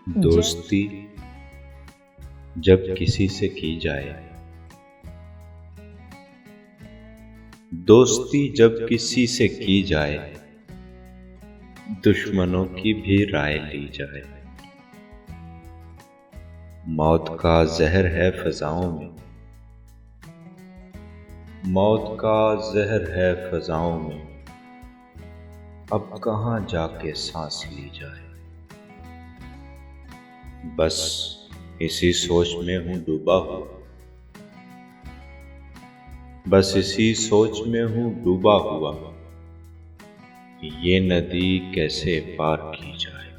दोस्ती जब किसी से की जाए, दोस्ती जब किसी से की जाए, दुश्मनों की भी राय ली जाए। मौत का जहर है फजाओं में, मौत का जहर है फजाओं में, अब कहाँ जाके सांस ली जाए। बस इसी सोच में हूँ डूबा हुआ, बस इसी सोच में हूँ डूबा हुआ, ये नदी कैसे पार की जाए।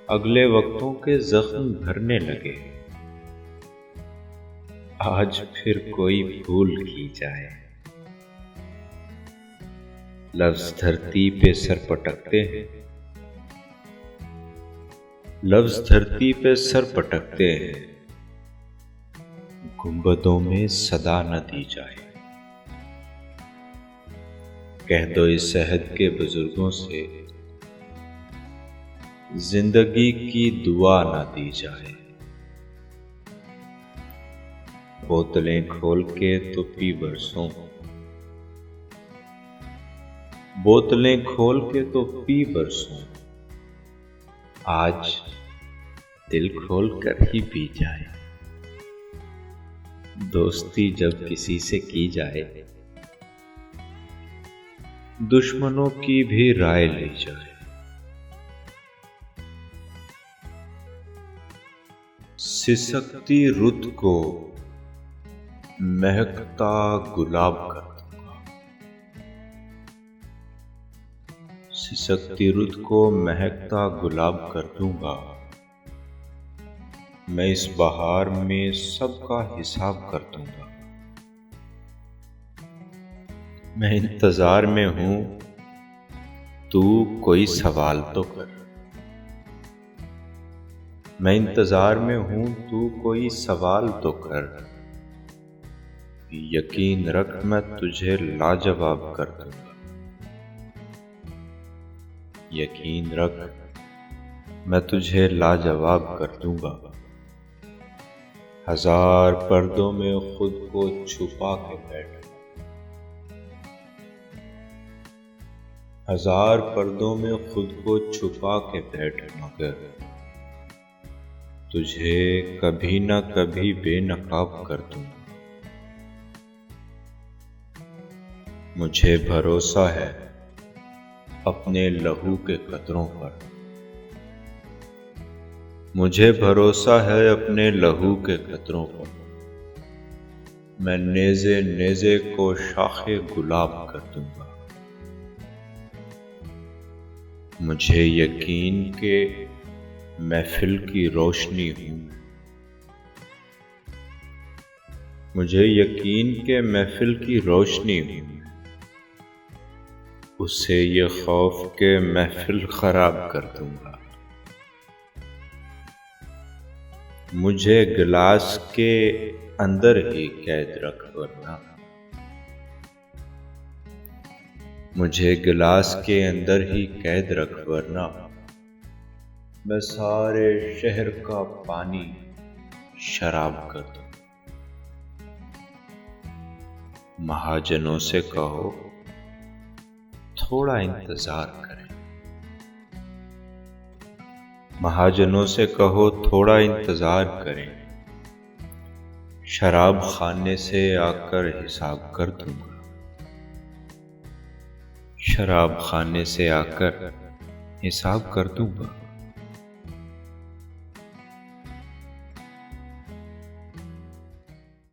अगले वक्तों के जख्म भरने लगे, आज फिर कोई भूल की जाए। लफ्ज धरती पे सर पटकते हैं, लफ्ज धरती पे सर पटकते हैं, गुंबदों में सदा न दी जाए। कह दो इस सहद के बुजुर्गों से, जिंदगी की दुआ न दी जाए। बोतलें खोल के तो पी बरसों, बोतलें खोल के तो पी बरसों, आज दिल खोल कर ही पी जाए। दोस्ती जब किसी से की जाए, दुश्मनों की भी राय ली जाए। सिसकती रुत को महकता गुलाब कर दूंगा, सिसकती रुत को महकता गुलाब कर दूंगा। मैं इस बहार में सबका हिसाब कर दूंगा। मैं इंतजार में हूं, तू कोई सवाल तो कर। मैं इंतजार में हूं, तू कोई सवाल तो कर। यकीन रख मैं तुझे लाजवाब कर दूंगा। यकीन रख मैं तुझे लाजवाब कर दूंगा। हजार पर्दों में खुद को छुपा के बैठ, हजार पर्दों में खुद को छुपा के बैठ, मगर तुझे कभी न कभी बेनकाब कर दूंगा। मुझे भरोसा है अपने लहू के कतरों पर, मुझे भरोसा है अपने लहू के कतरों पर। मैं नेज़े नेज़े को शाखे गुलाब कर दूंगा। मुझे यकीन के महफिल की रोशनी हूं, मुझे यकीन के महफिल की रोशनी हूं। उससे ये खौफ के महफिल खराब कर दूंगा। मुझे गिलास के अंदर ही कैद रख, वरना मुझे गिलास के अंदर ही कैद रख, वरना मैं सारे शहर का पानी शराब कर दूं। महाजनों से कहो थोड़ा इंतजार करें, महाजनों से कहो थोड़ा इंतजार करें। शराब खाने से आकर हिसाब कर दूंगा। शराब खाने से आकर हिसाब कर दूंगा।